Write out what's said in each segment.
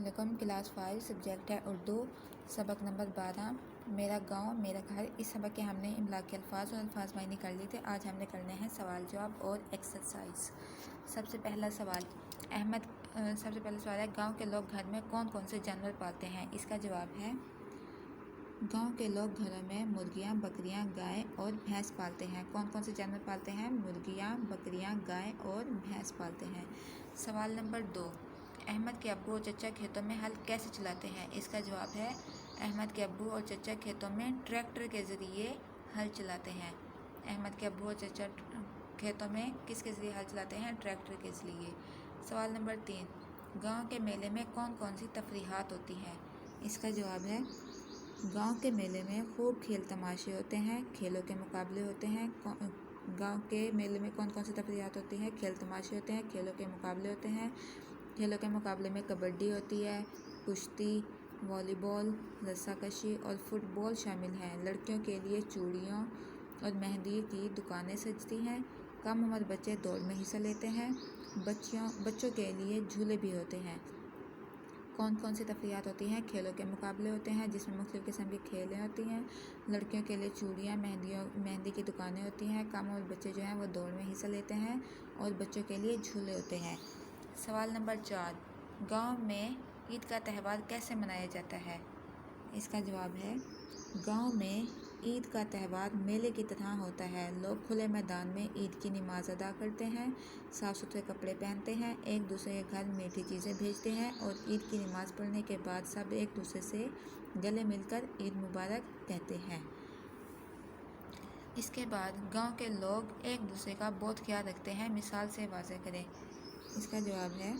علیکم۔ Class 5 subject ہے اردو، سبق نمبر 12 میرا گاؤں میرا گھر۔ اس سبق کے ہم نے املا کے الفاظ اور الفاظ معنی کر لیے تھے۔ آج ہم نے کرنے ہیں سوال جواب اور ایکسرسائز۔ سب سے پہلا سوال ہے گاؤں کے لوگ گھر میں کون کون سے جانور پالتے ہیں؟ اس کا جواب ہے گاؤں کے لوگ گھروں میں مرغیاں، بکریاں، گائے اور بھینس پالتے ہیں۔ کون کون سے جانور پالتے ہیں؟ مرغیاں، بکریاں، گائے اور بھینس پالتے ہیں۔ سوال نمبر 2، احمد کے ابو اور چچا کھیتوں میں ہل کیسے چلاتے ہیں؟ اس کا جواب ہے احمد کے ابو اور چچا کھیتوں میں ٹریکٹر کے ذریعے ہل چلاتے ہیں۔ احمد کے ابو اور چچا کھیتوں میں کس کے ذریعے ہل چلاتے ہیں؟ ٹریکٹر کے ذریعے۔ سوال نمبر 3، گاؤں کے میلے میں کون کون سی تفریحات ہوتی ہیں؟ اس کا جواب ہے گاؤں کے میلے میں خوب کھیل تماشے ہوتے ہیں، کھیلوں کے مقابلے ہوتے ہیں۔ گاؤں کے میلے میں کون کون سی تفریحات ہوتی ہیں؟ کھیل تماشے ہوتے ہیں، کھیلوں کے مقابلے ہوتے ہیں۔ کھیلوں کے مقابلے میں کبڈی ہوتی ہے، کشتی، والی بال، رسہ کشی اور فٹ بال شامل ہیں۔ لڑکیوں کے لیے چوڑیوں اور مہندی کی دکانیں سجتی ہیں۔ کم عمر بچے دوڑ میں حصہ لیتے ہیں۔ بچوں کے لیے جھولے بھی ہوتے ہیں۔ کون کون سی تفریحات ہوتی ہیں؟ کھیلوں کے مقابلے ہوتے ہیں جس میں مختلف قسم کی کھیلیں ہوتی ہیں۔ لڑکیوں کے لیے چوڑیاں، مہندی کی دکانیں ہوتی ہیں۔ کم عمر بچے جو ہیں وہ دوڑ میں حصہ لیتے ہیں اور بچوں کے لیے جھولے ہوتے ہیں۔ سوال نمبر 4، گاؤں میں عید کا تہوار کیسے منایا جاتا ہے؟ اس کا جواب ہے گاؤں میں عید کا تہوار میلے کی طرح ہوتا ہے۔ لوگ کھلے میدان میں عید کی نماز ادا کرتے ہیں، صاف ستھرے کپڑے پہنتے ہیں، ایک دوسرے کے گھر میٹھی چیزیں بھیجتے ہیں اور عید کی نماز پڑھنے کے بعد سب ایک دوسرے سے گلے مل کر عید مبارک کہتے ہیں۔ اس کے بعد گاؤں کے لوگ ایک دوسرے کا بہت خیال رکھتے ہیں۔ مثال سے واضح کریں۔ اس کا جواب ہے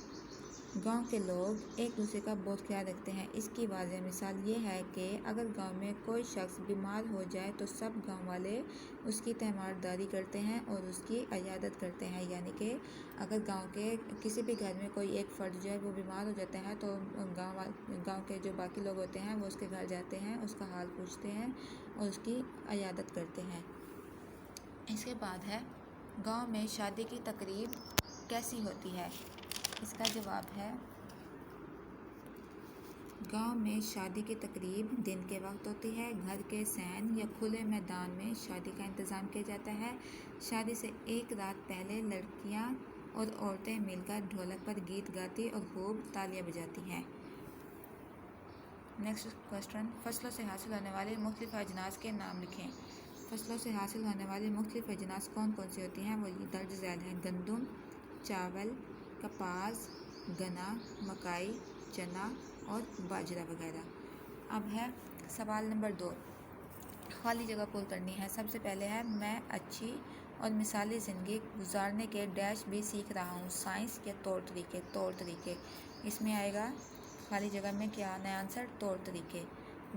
گاؤں کے لوگ ایک دوسرے کا بہت خیال رکھتے ہیں۔ اس کی واضح مثال یہ ہے کہ اگر گاؤں میں کوئی شخص بیمار ہو جائے تو سب گاؤں والے اس کی تیمارداری کرتے ہیں اور اس کی عیادت کرتے ہیں۔ یعنی کہ اگر گاؤں کے کسی بھی گھر میں کوئی ایک فرد جو ہے وہ بیمار ہو جاتا ہے تو گاؤں کے جو باقی لوگ ہوتے ہیں وہ اس کے گھر جاتے ہیں، اس کا حال پوچھتے ہیں اور اس کی عیادت کرتے ہیں۔ اس کے بعد ہے گاؤں میں شادی کی تقریب کیسی ہوتی ہے؟ اس کا جواب ہے گاؤں میں شادی کی تقریب دن کے وقت ہوتی ہے۔ گھر کے صحن یا کھلے میدان میں شادی کا انتظام کیا جاتا ہے۔ شادی سے ایک رات پہلے لڑکیاں اور عورتیں مل کر ڈھولک پر گیت گاتی اور خوب تالیاں بجاتی ہیں۔ نیکسٹ کوسچن، فصلوں سے حاصل ہونے والے مختلف اجناس کے نام لکھیں۔ فصلوں سے حاصل ہونے والی مختلف اجناس کون کون سی ہوتی ہیں؟ وہ درج ذیل ہیں: گندم، چاول، کپاس، گنا، مکئی، چنا اور باجرہ وغیرہ۔ اب ہے سوال نمبر 2، خالی جگہ پور کرنی ہے۔ سب سے پہلے ہے میں اچھی اور مثالی زندگی گزارنے کے ڈیش بھی سیکھ رہا ہوں، سائنس یا طور طریقے۔ اس میں آئے گا خالی جگہ میں کیا آنا ہے آنسر؟ طور طریقے۔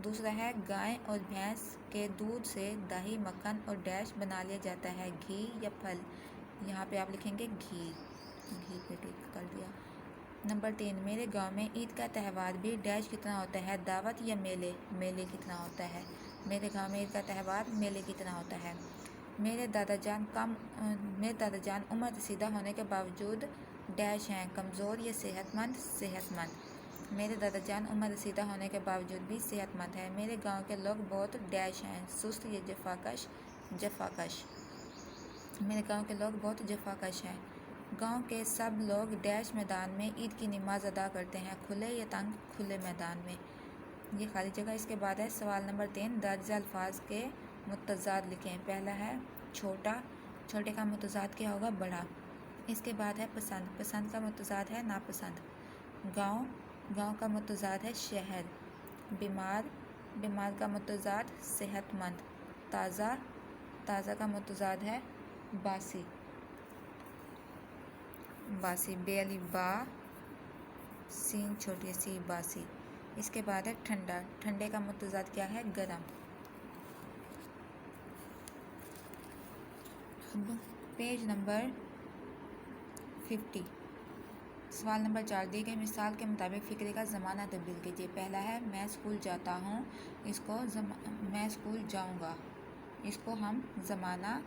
دوسرا ہے گائے اور بھینس کے دودھ سے دہی، مکھن اور ڈیش بنا لیا جاتا ہے، گھی یا پھل۔ یہاں پہ آپ لکھیں گے گھی پہ ٹک کر دیا۔ نمبر 3، میرے گاؤں میں عید کا تہوار بھی ڈیش کتنا ہوتا ہے؟ دعوت یا میلے کتنا ہوتا ہے؟ میرے گاؤں میں عید کا تہوار میلے کی طرح ہوتا ہے۔ میرے دادا جان عمر رسیدہ ہونے کے باوجود ڈیش ہیں، کمزور یا صحت مند۔ میرے دادا جان عمر رسیدہ ہونے کے باوجود بھی صحت مند ہے۔ میرے گاؤں کے لوگ بہت ڈیش ہیں، سست یا جفاکش۔ میرے گاؤں کے لوگ بہت جفاکش ہیں۔ گاؤں کے سب لوگ ڈیش میدان میں عید کی نماز ادا کرتے ہیں، کھلے یا تنگ کھلے میدان میں۔ یہ خالی جگہ۔ اس کے بعد ہے سوال نمبر 3، درج الفاظ کے متضاد لکھیں۔ پہلا ہے چھوٹا، چھوٹے کا متضاد کیا ہوگا؟ بڑا۔ اس کے بعد ہے پسند، پسند کا متضاد ہے ناپسند۔ گاؤں کا متضاد ہے شہر۔ بیمار کا متضاد صحت مند۔ تازہ کا متضاد ہے باسی، بے الف با سین چھوٹی سی باسی۔ اس کے بعد ہے ٹھنڈا، ٹھنڈے کا متضاد کیا ہے؟ گرم۔ پیج نمبر 50، سوال نمبر 4، دی گئی مثال کے مطابق فقرے کا زمانہ تبدیل کیجیے۔ پہلا ہے میں اسکول جاتا ہوں، میں اسکول جاؤں گا، اس کو ہم زمانہ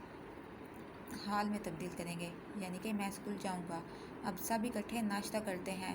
حال میں تبدیل کریں گے، یعنی کہ میں اسکول جاؤں گا۔ اب سب اکٹھے ناشتہ کرتے ہیں،